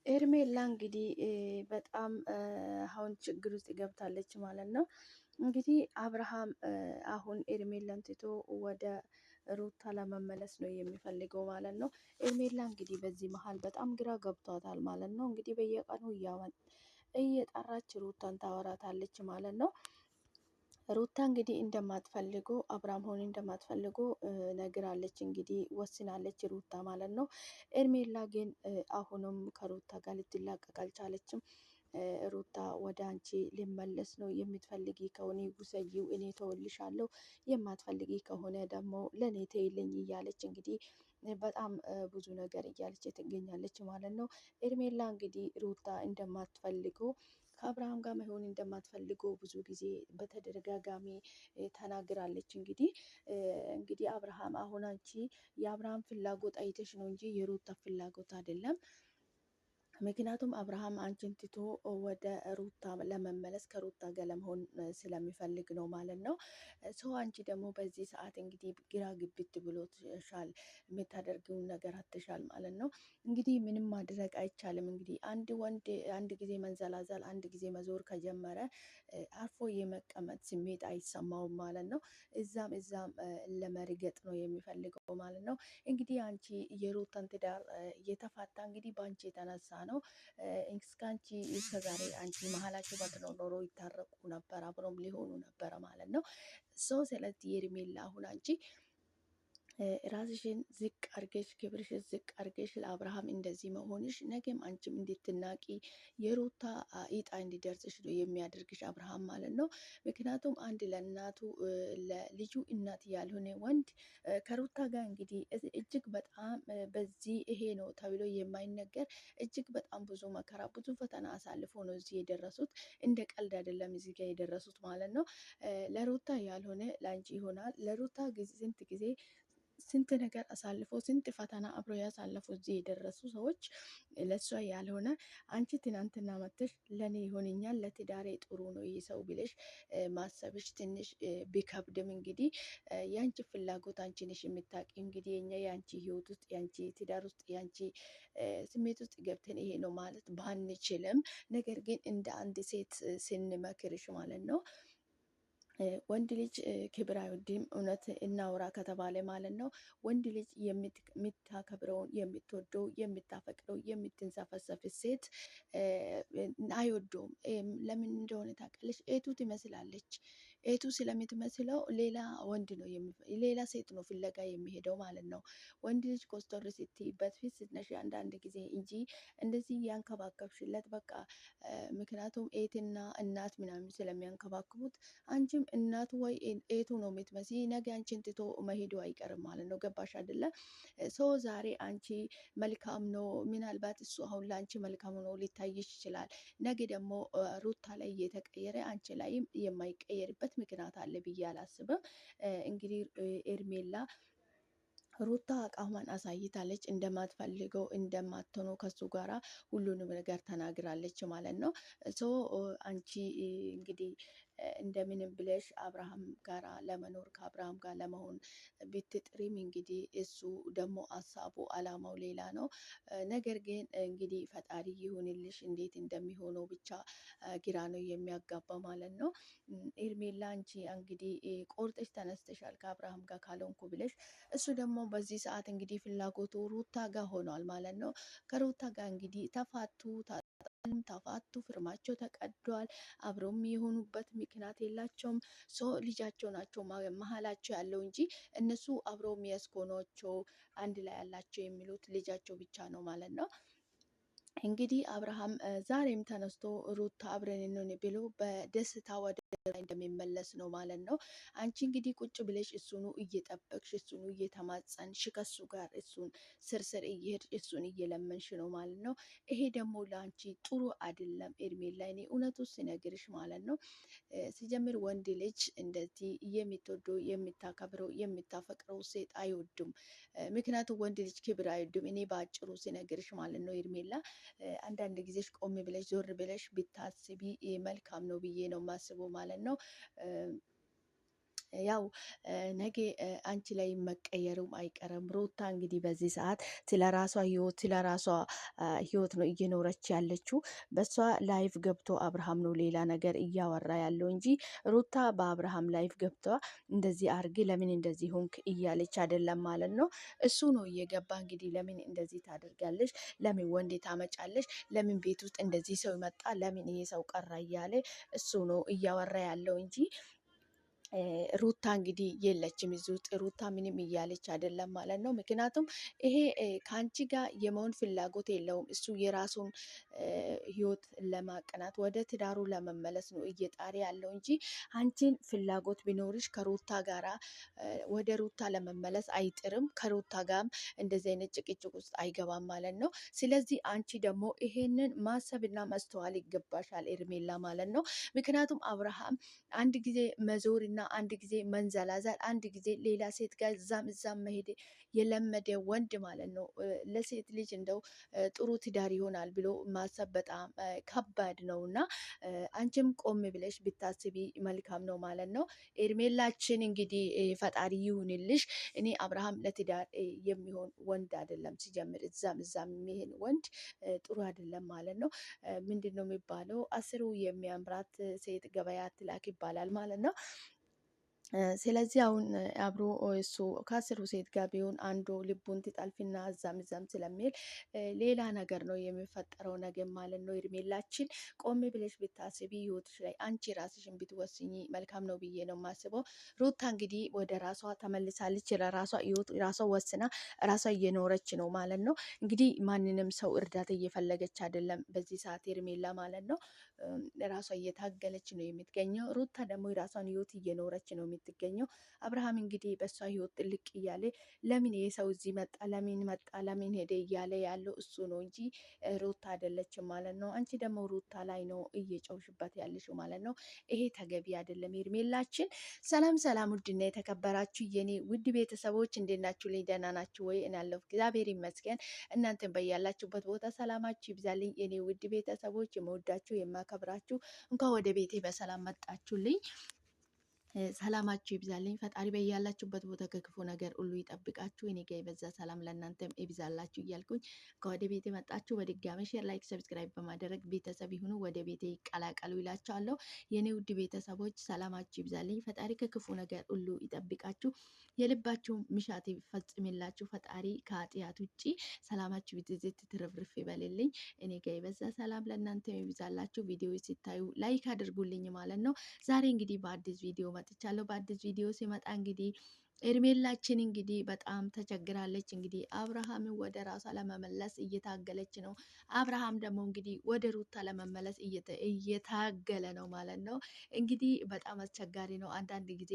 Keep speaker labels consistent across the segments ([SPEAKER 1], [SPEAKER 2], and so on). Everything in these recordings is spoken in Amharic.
[SPEAKER 1] ኤርሜላ እንግዲህ በጣም አሁን ችግር ውስጥ ገብታለች ማለት ነው። እንግዲህ አብርሃም አሁን ኤርሜላን ትቶ ወደ ሩታ ለመመለስ ነው የሚፈልገው ማለት ነው። ኤርሜላ እንግዲህ በዚህ መሀል በጣም ግራ ገብቷታል ማለት ነው። እንግዲህ በየቀኑ እየጠራች ሩታን ታወራታለች ማለት ነው። ሩታ እንግዲህ እንደማትፈልጉ አብርሃም ሆኖ እንደማትፈልጉ ነግራለች። እንግዲህ ወስናለች ሩታ ማለት ነው። ኤርሜላ ግን አሁንም ከሩታ ጋር ልትላቀቅ አልቻለችም። ሩታ ወደ አንቺ ሊመለስ ነው፣ የምትፈልጊ ከሆነ ውሰጂው፣ እኔ ተወልሻለሁ፣ የማትፈልጊ ከሆነ ደግሞ ለእኔ ተይልኝ እያለች እንግዲህ በጣም ብዙ ነገር እያለች ትገኛለች ማለት ነው። ኤርሜላ እንግዲህ ሩታ እንደማትፈልገው ከአብርሃም ጋር መሆን እንደማትፈልገው ብዙ ጊዜ በተደጋጋሚ ተናግራለች። እንግዲህ አብርሃም አሁን አንቺ የአብርሃም ፍላጎት አይተሽ ነው እንጂ የሩታ ፍላጎት አይደለም። ምክንያቱም አብርሃም አንቺን ትቶ ወደ ሩታ ለመመለስ ከሩታ ጋር ለመሆን ስለሚፈልግ ነው ማለት ነው። ሰው አንቺ ደግሞ በዚህ ሰዓት እንግዲህ ግራ ግብት ብሎሻል፣ የምታደርጊውን ነገር አትሻል ማለት ነው። እንግዲህ ምንም ማድረግ አይቻልም። እንግዲህ አንድ ወንድ አንድ ጊዜ መንዘላዘል አንድ ጊዜ መዞር ከጀመረ አርፎ የመቀመጥ ስሜት አይሰማውም ማለት ነው። እዛም ለመርገጥ ነው የሚፈልገው ማለት ነው። እንግዲህ አንቺ የሩታን ትዳር እየተፋታ እንግዲህ በአንቺ የተነሳ ነው። እስከ አንቺ እስከዛሬ አንቺ መሀላቸው ባትኖር ኖሮ ይታረቁ ነበር፣ አብረውም ሊሆኑ ነበረ ማለት ነው። ስለዚህ ሄርሜላ አሁን አንቺ ራስሽን ዝቅ አርገሽ ክብርሽን ዝቅ አርገሽ ለአብርሃም እንደዚህ መሆንሽ ነገም አንቺም እንድትናቂ የሩታ ኢጣ እንዲደርስሽ ነው የሚያደርግሽ አብርሃም ማለት ነው። ምክንያቱም አንድ ለእናቱ ለልጁ እናት ያልሆነ ወንድ ከሩታ ጋር እንግዲህ እጅግ በጣም በዚህ ይሄ ነው ተብሎ የማይነገር እጅግ በጣም ብዙ መከራ ብዙ ፈተና አሳልፎ ነው እዚህ የደረሱት። እንደ ቀልድ አይደለም እዚህ ጋር የደረሱት ማለት ነው። ለሩታ ያልሆነ ለአንቺ ይሆናል። ለሩታ ስንት ጊዜ ስንት ነገር አሳልፎ ስንት ፈተና አብሮ ያሳለፉ እዚህ የደረሱ ሰዎች ለእሷ ያልሆነ አንቺ ትናንትና መጥተሽ ለእኔ ይሆነኛል ለትዳሬ ጥሩ ነው ይህ ሰው ብለሽ ማሰብሽ ትንሽ ቢከብድም እንግዲህ የአንቺ ፍላጎት አንቺ ነሽ የምታውቂ። እንግዲህ የአንቺ ህይወት ውስጥ የአንቺ ትዳር ውስጥ የአንቺ ስሜት ውስጥ ገብተን ይሄ ነው ማለት ባንችልም፣ ነገር ግን እንደ አንድ ሴት ስንመክርሽ ማለት ነው ወንድ ልጅ ክብር አይወድም። እውነት እናውራ ከተባለ ማለት ነው ወንድ ልጅ የምታከብረውን የምትወደው የምታፈቅረው የምትንሰፈሰፍ ሴት አይወደውም። ለምን እንደሆነ ታውቃለች? ኤቱ ትመስላለች። ኤቱ ስለምትመስለው ሌላ ወንድ ነው ሌላ ሴት ነው ፍለጋ የሚሄደው ማለት ነው። ወንድ ልጅ ኮስተር ስትይበት ፊት ስትነሺ አንዳንድ ጊዜ እንጂ እንደዚህ ያንከባከብሽለት በቃ ምክንያቱም ኤትና እናት ምናምን ስለሚያንከባክቡት አንቺም እናቱ ወይ ኤቱ ነው የምትመስይ። ነገ አንቺን ትቶ መሄዱ አይቀርም ማለት ነው። ገባሽ አይደለ? ሰው ዛሬ አንቺ መልካም ነው ምናልባት እሱ አሁን ለአንቺ መልካም ነው ሊታይሽ ይችላል። ነገ ደግሞ ሩታ ላይ እየተቀየረ አንቺ ላይም የማይቀየርበት ምክንያት አለ ብዬ አላስብም። እንግዲህ ኤርሜላ ሩታ አቋሟን አሳይታለች። እንደማትፈልገው እንደማትሆነው ከሱ ጋራ ሁሉንም ነገር ተናግራለች ማለት ነው። ሶ አንቺ እንግዲህ እንደምንም ብለሽ አብርሃም ጋራ ለመኖር ከአብርሃም ጋር ለመሆን ብትጥሪም እንግዲህ እሱ ደግሞ ሀሳቡ አላማው ሌላ ነው። ነገር ግን እንግዲህ ፈጣሪ ይሁንልሽ። እንዴት እንደሚሆነው ብቻ ግራ ነው የሚያጋባ ማለት ነው። ኤርሜላ አንቺ እንግዲህ ቆርጠሽ ተነስተሻል ከአብርሃም ጋር ካልሆንኩ ብለሽ፣ እሱ ደግሞ በዚህ ሰዓት እንግዲህ ፍላጎቱ ሩታ ጋር ሆኗል ማለት ነው። ከሩታ ጋር እንግዲህ ተፋቱ፣ ፍርማቸው ተቀዷል። አብረውም የሆኑበት ምክንያት የላቸውም። ልጃቸው ናቸው መሀላቸው ያለው እንጂ እነሱ አብረው የሚያስኮኗቸው አንድ ላይ ያላቸው የሚሉት ልጃቸው ብቻ ነው ማለት ነው። እንግዲህ አብርሃም ዛሬም ተነስቶ ሩታ አብረን እንሆን ብሎ በደስታ ወደ ላይ እንደሚመለስ ነው ማለት ነው። አንቺ እንግዲህ ቁጭ ብለሽ እሱኑ እየጠበቅሽ እሱኑ እየተማጸንሽ ከሱ ጋር እሱን ስርስር እየሄድሽ እሱን እየለመንሽ ነው ማለት ነው። ይሄ ደግሞ ለአንቺ ጥሩ አይደለም ኤርሜላ፣ እኔ እውነቱ ሲነግርሽ ማለት ነው። ሲጀምር ወንድ ልጅ እንደዚህ የምትወደው የምታከብረው የምታፈቅረው ሴት አይወድም። ምክንያቱም ወንድ ልጅ ክብር አይወድም። እኔ በአጭሩ ሲነግርሽ ማለት ነው ኤርሜላ፣ አንዳንድ ጊዜሽ ቆም ብለሽ ዞር ብለሽ ብታስቢ መልካም ነው ብዬ ነው የማስበው ማለት ነው። ያው ነገ አንቺ ላይ መቀየሩም አይቀርም። ሩታ እንግዲህ በዚህ ሰዓት ስለ ራሷ ህይወት ህይወት ነው እየኖረች ያለችው። በሷ ላይፍ ገብቶ አብርሃም ነው ሌላ ነገር እያወራ ያለው እንጂ ሩታ በአብርሃም ላይፍ ገብቷ እንደዚህ አርግ ለምን እንደዚህ ሆንክ እያለች አይደለም ማለት ነው። እሱ ነው እየገባ እንግዲህ ለምን እንደዚህ ታደርጋለች፣ ለምን ወንድ ታመጫለች፣ ለምን ቤት ውስጥ እንደዚህ ሰው ይመጣ፣ ለምን ይሄ ሰው ቀራ እያለ እሱ ነው እያወራ ያለው እንጂ ሩታ እንግዲህ የለችም እዚህ ውስጥ። ሩታ ምንም እያለች አይደለም ማለት ነው። ምክንያቱም ይሄ ከአንቺ ጋር የመሆን ፍላጎት የለውም። እሱ የራሱን ህይወት ለማቀናት ወደ ትዳሩ ለመመለስ ነው እየጣረ ያለው እንጂ አንቺን ፍላጎት ቢኖርሽ ከሩታ ጋራ ወደ ሩታ ለመመለስ አይጥርም። ከሩታ ጋርም እንደዚህ አይነት ጭቅጭቅ ውስጥ አይገባም ማለት ነው። ስለዚህ አንቺ ደግሞ ይሄንን ማሰብና ማስተዋል ይገባሻል ኤርሜላ ማለት ነው። ምክንያቱም አብርሃም አንድ ጊዜ መዞርና አንድ ጊዜ መንዘላዘል፣ አንድ ጊዜ ሌላ ሴት ጋር እዛም መሄድ የለመደ ወንድ ማለት ነው። ለሴት ልጅ እንደው ጥሩ ትዳር ይሆናል ብሎ ማሰብ በጣም ከባድ ነው እና አንቺም ቆም ብለሽ ብታስቢ መልካም ነው ማለት ነው። ኤርሜላችን እንግዲህ ፈጣሪ ይሁንልሽ። እኔ አብርሃም ለትዳር የሚሆን ወንድ አይደለም ሲጀምር፣ እዛም የሚሄን ወንድ ጥሩ አይደለም ማለት ነው። ምንድን ነው የሚባለው? አስሩ የሚያምራት ሴት ገበያ አትላክ ይባላል ማለት ነው። ስለዚህ አሁን አብሮ እሱ ከአስሩ ሴት ጋር ቢሆን አንዱ ልቡን ትጠልፍና እዛም ስለሚል ሌላ ነገር ነው የሚፈጠረው ነገር ማለት ነው። እድሜላችን ቆም ብለሽ ብታስቢ ህይወትሽ ላይ አንቺ ራስሽን ብትወስኝ መልካም ነው ብዬ ነው የማስበው። ሩታ እንግዲህ ወደ ራሷ ተመልሳለች። ለራሷ ህይወት ራሷ ወስና ራሷ እየኖረች ነው ማለት ነው። እንግዲህ ማንንም ሰው እርዳታ እየፈለገች አይደለም በዚህ ሰዓት ሄርሜላ ማለት ነው። ራሷ እየታገለች ነው የምትገኘው። ሩታ ደግሞ የራሷን ህይወት እየኖረች ነው የምትገኘው። አብርሃም እንግዲህ በእሷ ህይወት ጥልቅ እያለ ለምን ይሄ ሰው እዚህ መጣ፣ ለምን ሄደ እያለ ያለው እሱ ነው እንጂ ሩታ አይደለችም ማለት ነው። አንቺ ደግሞ ሩታ ላይ ነው እየጨውሽበት ያለሽው ማለት ነው። ይሄ ተገቢ አይደለም ሄርሜላችን። ሰላም ሰላም፣ ውድና የተከበራችሁ የኔ ውድ ቤተሰቦች እንዴት ናችሁ? ላይ ደህና ናችሁ ወይ? እኔ ያለሁ እግዚአብሔር ይመስገን። እናንተን በያላችሁበት ቦታ ሰላማችሁ ይብዛልኝ የኔ ውድ ቤተሰቦች። የመወዳችሁ የማከብራችሁ እንኳን ወደ ቤቴ በሰላም መጣችሁልኝ። ሰላማችሁ ይብዛልኝ። ፈጣሪ በያላችሁበት ቦታ ከክፉ ነገር ሁሉ ይጠብቃችሁ። እኔ ጋር የበዛ ሰላም ለእናንተም ይብዛላችሁ እያልኩኝ ከወደ ቤቴ መጣችሁ በድጋሚ ሼር፣ ላይክ፣ ሰብስክራይብ በማድረግ ቤተሰብ ይሁኑ፣ ወደ ቤቴ ይቀላቀሉ ይላችኋለሁ። የኔ ውድ ቤተሰቦች ሰላማችሁ ይብዛልኝ። ፈጣሪ ከክፉ ነገር ሁሉ ይጠብቃችሁ፣ የልባችሁ ምሻት ይፈጽምላችሁ። ፈጣሪ ከኃጢአት ውጭ ሰላማችሁ ብትዝት ትርፍርፍ ይበልልኝ። እኔ ጋር የበዛ ሰላም ለእናንተም ይብዛላችሁ። ቪዲዮ ሲታዩ ላይክ አድርጉልኝ ማለት ነው። ዛሬ እንግዲህ በአዲስ ቪዲዮ መጥቻለሁ። በአዲስ ቪዲዮ ሲመጣ እንግዲህ ኤርሜላችን እንግዲህ በጣም ተቸግራለች። እንግዲህ አብርሃምን ወደ ራሷ ለመመለስ እየታገለች ነው። አብርሃም ደግሞ እንግዲህ ወደ ሩታ ለመመለስ እየታገለ ነው ማለት ነው። እንግዲህ በጣም አስቸጋሪ ነው። አንዳንድ ጊዜ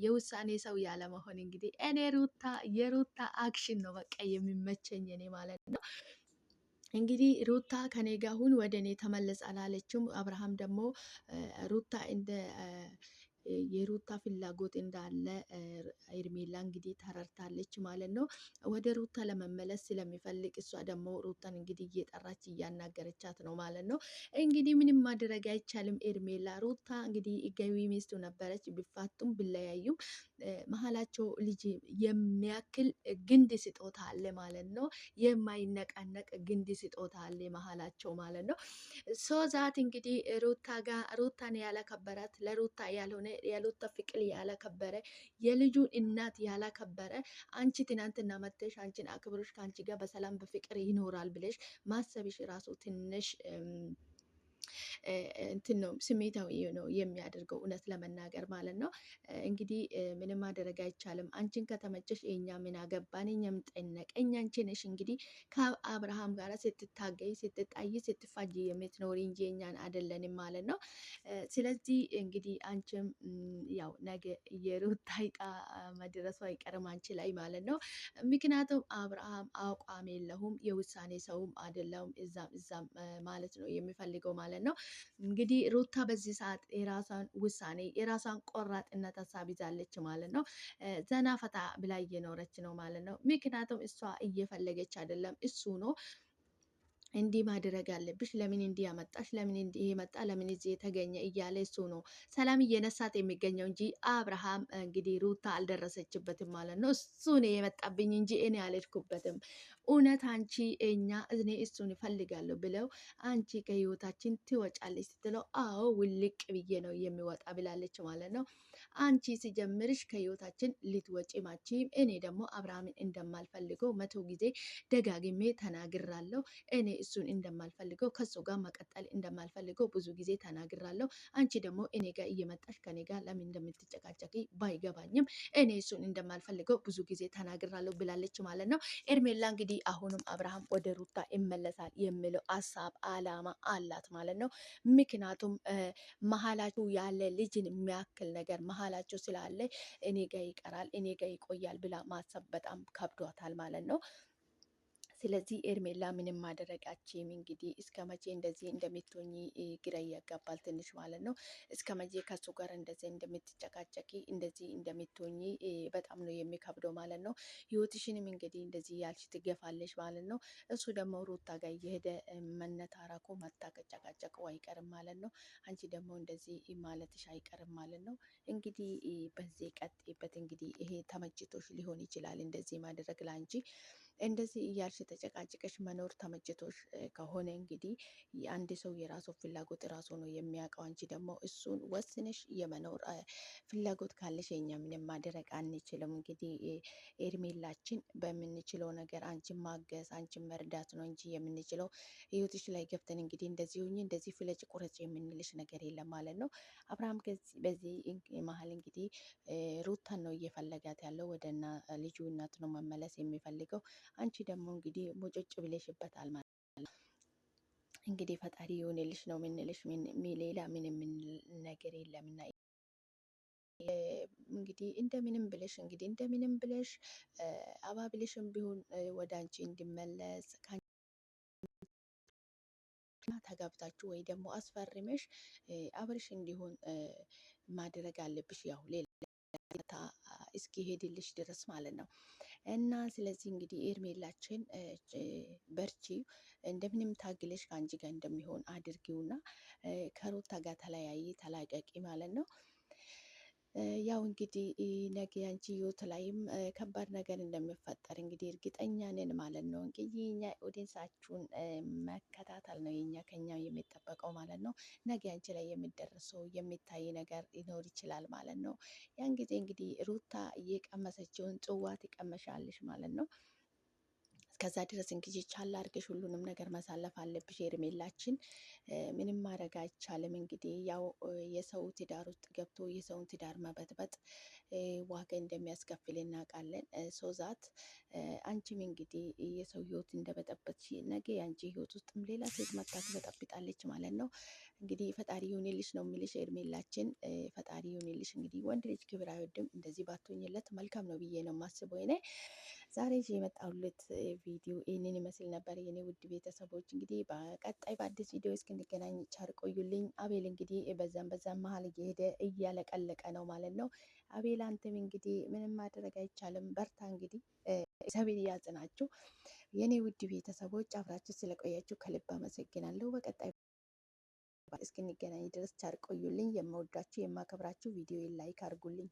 [SPEAKER 1] የውሳኔ ሰው ያለመሆን እንግዲህ እኔ የሩታ አክሽን ነው በቃ የሚመቸኝ እኔ ማለት ነው። እንግዲህ ሩታ ከኔ ጋር ሁን ወደ እኔ ተመለስ አላለችም። አብርሃም ደግሞ ሩታ እንደ የሩታ ፍላጎት እንዳለ ሄርሜላ እንግዲህ ተረድታለች ማለት ነው። ወደ ሩታ ለመመለስ ስለሚፈልግ እሷ ደግሞ ሩታን እንግዲህ እየጠራች እያናገረቻት ነው ማለት ነው። እንግዲህ ምንም ማድረግ አይቻልም። ሄርሜላ ሩታ እንግዲህ ገቢ ሚስቱ ነበረች። ቢፋቱም ቢለያዩም መሀላቸው ልጅ የሚያክል ግንድ ስጦታ አለ ማለት ነው። የማይነቃነቅ ግንድ ስጦታ አለ መሀላቸው ማለት ነው። ሶ ዛት እንግዲህ ሩታን ያላከበራት ለሩታ ያልሆነ የሩታ ፍቅር ያላከበረ የልጁን እናት ያላከበረ አንቺ ትናንትና መተሽ አንቺን አክብሮሽ ከአንቺ ጋር በሰላም በፍቅር ይኖራል ብለሽ ማሰብሽ ራሱ ትንሽ እንትን ነው ስሜታዊ ነው የሚያደርገው እውነት ለመናገር ማለት ነው። እንግዲህ ምንም ማድረግ አይቻልም። አንቺን ከተመቸሽ እኛ ምን አገባን? እኛም ጠነቀኝ አንቺ ነሽ እንግዲህ ከአብርሃም ጋር ስትታገይ ስትጣይ ስትፋጅ የምትኖሪ እንጂ እኛን አይደለንም ማለት ነው። ስለዚህ እንግዲህ አንቺም ያው ነገ የሩታ ዕጣ መድረሱ አይቀርም አንቺ ላይ ማለት ነው። ምክንያቱም አብርሃም አቋም የለውም የውሳኔ ሰውም አይደለም እዛም ማለት ነው የሚፈልገው ማለት ነው። እንግዲህ ሩታ በዚህ ሰዓት የራሷን ውሳኔ የራሷን ቆራጥነት ሀሳብ ይዛለች ማለት ነው። ዘና ፈታ ብላ እየኖረች ነው ማለት ነው። ምክንያቱም እሷ እየፈለገች አይደለም እሱ ነው እንዲህ ማድረግ አለብሽ፣ ለምን እንዲህ ያመጣሽ፣ ለምን እንዲህ መጣ፣ ለምን እዚህ የተገኘ እያለ እሱ ነው ሰላም እየነሳት የሚገኘው እንጂ አብርሃም እንግዲህ ሩታ አልደረሰችበትም ማለት ነው። እሱ ነው የመጣብኝ እንጂ እኔ አልሄድኩበትም። እውነት አንቺ እኔ እሱን እፈልጋለሁ ብለው አንቺ ከህይወታችን ትወጫለች ስትለው አዎ ውልቅ ብዬ ነው የሚወጣ ብላለች ማለት ነው። አንቺ ሲጀምርሽ ከህይወታችን ልትወጪ ማቺም፣ እኔ ደግሞ አብርሃምን እንደማልፈልገው 100 ጊዜ ደጋግሜ ተናግራለሁ። እኔ እሱን እንደማልፈልገው ከሱ ጋር መቀጠል እንደማልፈልገው ብዙ ጊዜ ተናግራለሁ። አንቺ ደግሞ እኔ ጋር እየመጣሽ ከኔ ጋር ለምን እንደምትጨቃጨቂ ባይገባኝም እኔ እሱን እንደማልፈልገው ብዙ ጊዜ ተናግራለሁ ብላለች ማለት ነው። ኤርሜላ እንግዲህ አሁንም አብርሃም ወደ ሩታ ይመለሳል የሚለው ሀሳብ አላማ አላት ማለት ነው። ምክንያቱም መሀላችሁ ያለ ልጅን የሚያክል ነገር መሀላቸው ስላለ እኔ ጋ ይቀራል፣ እኔ ጋ ይቆያል ብላ ማሰብ በጣም ከብዷታል ማለት ነው። ስለዚህ ኤርሜላ ምንም ማድረጋችም እንግዲህ እስከ መቼ እንደዚህ እንደምትሆኚ ግራ ያጋባል ትንሽ ማለት ነው። እስከ መቼ ከሱ ጋር እንደዚህ እንደምትጨቃጨቂ እንደዚህ እንደምትሆኚ በጣም ነው የሚከብደው ማለት ነው። ህይወትሽንም እንግዲህ እንደዚህ ያልሽ ትገፋለሽ ማለት ነው። እሱ ደግሞ ሩታ ጋር እየሄደ መነታረኩ መታጨቃጨቁ አይቀርም ማለት ነው። አንቺ ደግሞ እንደዚህ ማለትሽ አይቀርም ማለት ነው። እንግዲህ በዚህ ቀጥይበት። እንግዲህ ይሄ ተመችቶሽ ሊሆን ይችላል እንደዚህ ማድረግ ላንቺ እንደዚህ እያልሽ ተጨቃጭቀሽ መኖር ተመችቶሽ ከሆነ እንግዲህ አንድ ሰው የራሱ ፍላጎት ራሱ ነው የሚያውቀው። አንቺ ደግሞ እሱን ወስነሽ የመኖር ፍላጎት ካለሽ የኛ ምንም ማድረግ አንችልም። እንግዲህ ኤርሜላችን በምንችለው ነገር አንቺን ማገዝ አንቺን መርዳት ነው እንጂ የምንችለው ህይወትሽ ላይ ገብተን እንግዲህ እንደዚህ ሁኚ እንደዚህ ፍለጭ ቁረጭ የምንልሽ ነገር የለም ማለት ነው። አብርሃም በዚህ መሀል እንግዲህ ሩታን ነው እየፈለጋት ያለው ወደ ልጁ እናት ነው መመለስ የሚፈልገው። አንቺ ደግሞ እንግዲህ ሙጭጭ ብለሽበታል ማለት ነው። እንግዲህ ፈጣሪ የሆነልሽ ነው ምንልሽ፣ ሌላ ምን የምንል ነገር የለምና እንግዲህ እንደምንም ብለሽ አባብልሽም ቢሆን ወደ አንቺ እንዲመለስ ተጋብታችሁ ወይ ደግሞ አስፈርመሽ አብርሽ እንዲሆን ማድረግ አለብሽ። ያው ሌላ እስኪሄድልሽ ድረስ ማለት ነው። እና ስለዚህ እንግዲህ ኤርሜላችን በርቺ፣ እንደምንም ታግለሽ ከአንቺ ጋር እንደሚሆን አድርጊውና ከሩታ ጋር ተላቀቂ ማለት ነው። ያው እንግዲህ ነገ አንቺ ህይወት ላይም ከባድ ነገር እንደሚፈጠር እንግዲህ እርግጠኛ ነን ማለት ነው። እንግዲህ የኛ ኦዲንሳችሁን መከታተል ነው የኛ ከኛ የሚጠበቀው ማለት ነው። ነገ አንቺ ላይ የሚደርሰው የሚታይ ነገር ሊኖር ይችላል ማለት ነው። ያን ጊዜ እንግዲህ ሩታ እየቀመሰችውን ጽዋ ትቀመሻለሽ ማለት ነው። እስከዛ ድረስ እንግዲህ ቻል አድርገሽ ሁሉንም ነገር ማሳለፍ አለብሽ ሄርሜላችን። ምንም ማድረግ አይቻልም። እንግዲህ ያው የሰው ትዳር ውስጥ ገብቶ የሰውን ትዳር መበጥበጥ ዋጋ እንደሚያስከፍል እናውቃለን። ሶዛት አንቺም እንግዲህ የሰው ህይወት እንደበጠበጥሽ ነገ የአንቺ ህይወት ውስጥም ሌላ ሴት መታ ትበጠብጣለች ማለት ነው። እንግዲህ ፈጣሪ ይሁንልሽ ነው የሚልሽ ሄርሜላችን። ፈጣሪ ይሁንልሽ። እንግዲህ ወንድ ልጅ ክብር አይወድም። እንደዚህ ባትሆኝለት መልካም ነው ብዬ ነው የማስበው እኔ። ዛሬ የመጣሁለት ቪዲዮ ይህንን ይመስል ነበር የኔ ውድ ቤተሰቦች። እንግዲህ በቀጣይ በአዲስ ቪዲዮ እስክንገናኝ ቻር ቆዩልኝ። አቤል እንግዲህ በዛም መሀል እየሄደ እያለቀለቀ ነው ማለት ነው። አቤል አንተም እንግዲህ ምንም ማድረግ አይቻልም፣ በርታ። እንግዲህ እግዚአብሔር ያጽናችሁ የኔ ውድ ቤተሰቦች። አብራችሁ ስለቆያችሁ ከልብ አመሰግናለሁ። በቀጣይ እስክንገናኝ ድረስ ቻር ቆዩልኝ። የምወዳችሁ የማከብራችሁ ቪዲዮ ላይክ አድርጉልኝ።